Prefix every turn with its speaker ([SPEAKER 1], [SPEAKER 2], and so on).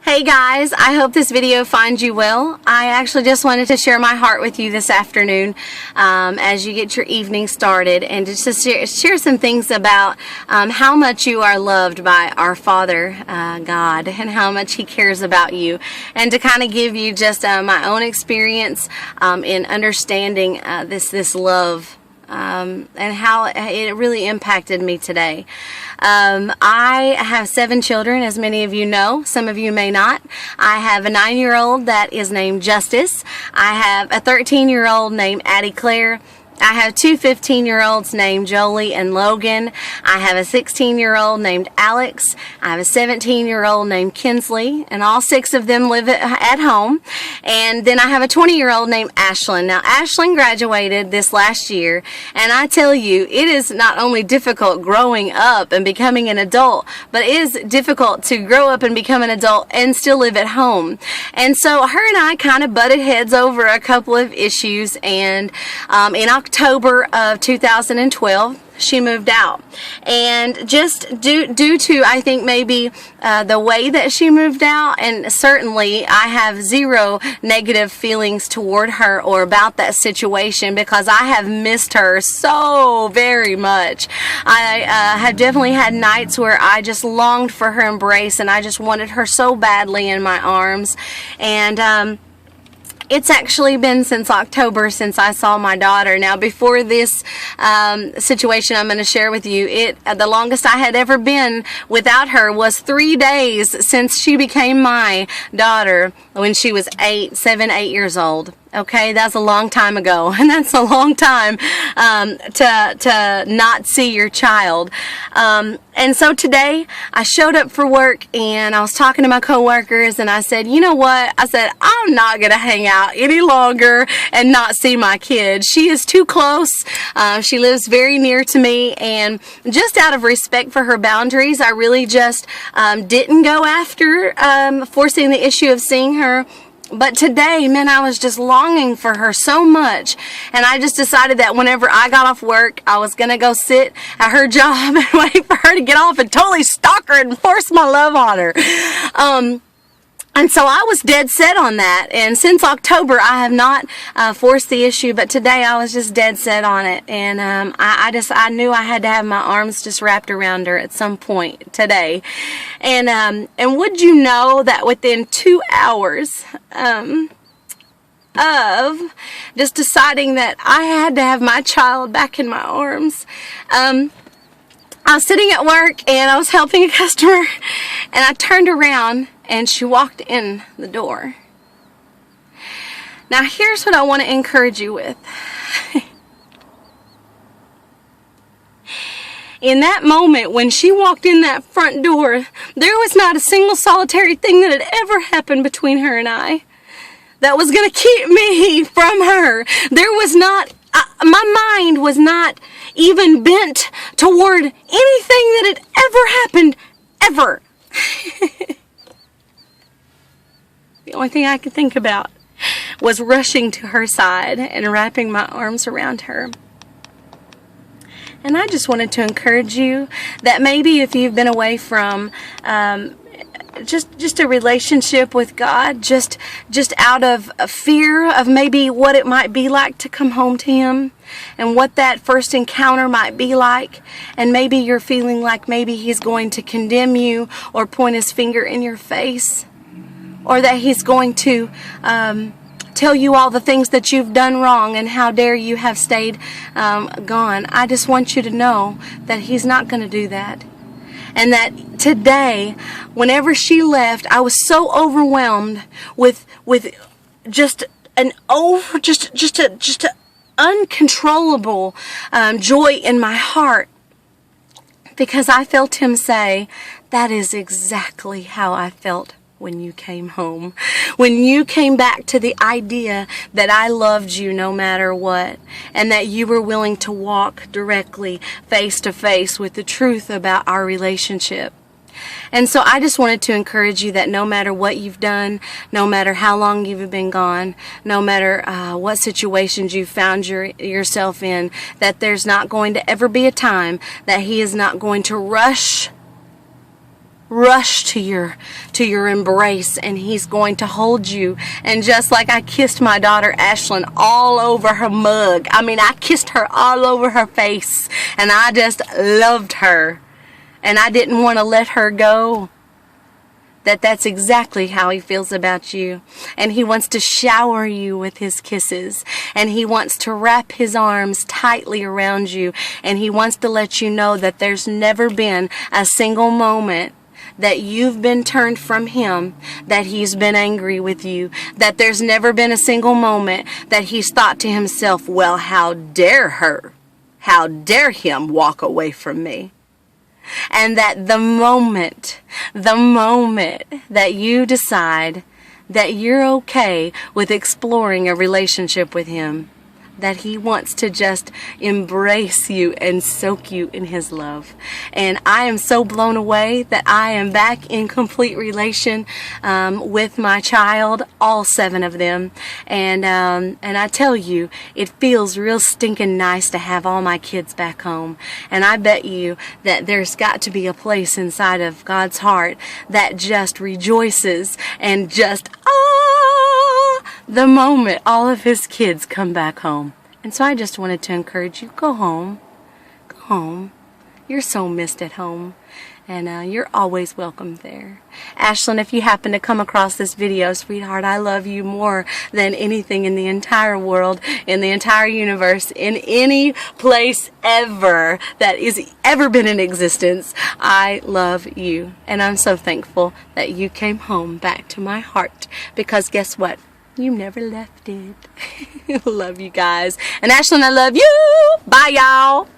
[SPEAKER 1] Hey guys, I hope this video finds you well. I actually just wanted to share my heart with you this afternoon as you get your evening started, and just to share some things about how much you are loved by our Father God, and how much He cares about you, and to kind of give you just my own experience in understanding this love and how it really impacted me today. I have 7 children, as many of you know. Some of you may not. I have a 9-year-old that is named Justice. I have a 13-year-old named Addie Claire. I have 2 15-year-olds named Jolie and Logan. I have a 16-year-old named Alex. I have a 17-year-old named Kinsley, and all 6 of them live at home. And then I have a 20-year-old named Ashlyn. Now, Ashlyn graduated this last year, and I tell you, it is not only difficult growing up and becoming an adult, but it is difficult to grow up and become an adult and still live at home. And so her and I kind of butted heads over a couple of issues, and in October of 2012, she moved out. And just due to, I think, maybe the way that she moved out, and certainly I have 0 negative feelings toward her or about that situation, because I have missed her so very much. I have definitely had nights where I just longed for her embrace, and I just wanted her so badly in my arms. And it's actually been since October since I saw my daughter. Now, before this situation I'm going to share with you, the longest I had ever been without her was 3 days since she became my daughter, when she was 7, 8 years old. Okay, that's a long time ago, and that's a long time to not see your child. And so today I showed up for work, and I was talking to my coworkers, and I said, you know what? I said, I'm not going to hang out any longer and not see my kid. She is too close. She lives very near to me, and just out of respect for her boundaries, I really just didn't go after forcing the issue of seeing her. But today, man, I was just longing for her so much. And I just decided that whenever I got off work, I was going to go sit at her job and wait for her to get off and totally stalk her and force my love on her. And so I was dead set on that. And since October, I have not forced the issue. But today, I was just dead set on it. And I knew I had to have my arms just wrapped around her at some point today. And would you know that within 2 hours of just deciding that I had to have my child back in my arms, I was sitting at work and I was helping a customer, and I turned around and she walked in the door. Now, here's what I want to encourage you with. In that moment, when she walked in that front door, there was not a single solitary thing that had ever happened between her and I that was going to keep me from her. There was not, my mind was not even bent toward anything that had ever happened, ever. The only thing I could think about was rushing to her side and wrapping my arms around her. And I just wanted to encourage you that maybe if you've been away from just a relationship with God, just out of a fear of maybe what it might be like to come home to Him, and what that first encounter might be like, and maybe you're feeling like maybe He's going to condemn you or point His finger in your face, or that He's going to tell you all the things that you've done wrong and how dare you have stayed gone. I just want you to know that He's not going to do that. And that today, whenever she left, I was so overwhelmed with just an uncontrollable joy in my heart, because I felt Him say, that is exactly how I felt when you came home. When you came back to the idea that I loved you no matter what, and that you were willing to walk directly face to face with the truth about our relationship. And so I just wanted to encourage you that no matter what you've done, no matter how long you've been gone, no matter what situations you've found yourself in, that there's not going to ever be a time that He is not going to rush rush to your embrace, and he's going to hold you. And just like I kissed my daughter Ashlyn all over her mug, I mean, I kissed her all over her face, and I just loved her, and I didn't want to let her go. That's exactly how he feels about you. And he wants to shower you with his kisses. And he wants to wrap his arms tightly around you. And he wants to let you know that there's never been a single moment that you've been turned from him, that he's been angry with you, that there's never been a single moment that he's thought to himself, well, how dare her? How dare him walk away from me? And that the moment that you decide that you're okay with exploring a relationship with him, that he wants to just embrace you and soak you in his love. And I am so blown away that I am back in complete relation with my child, all 7 of them. And I tell you, it feels real stinking nice to have all my kids back home. And I bet you that there's got to be a place inside of God's heart that just rejoices and just the moment all of his kids come back home. And so I just wanted to encourage you, go home. Go home. You're so missed at home. And you're always welcome there. Ashlyn, if you happen to come across this video, sweetheart, I love you more than anything in the entire world, in the entire universe, in any place ever that is ever been in existence. I love you. And I'm so thankful that you came home back to my heart. Because guess what? You never left it. Love you guys. And Ashlyn, I love you. Bye, y'all.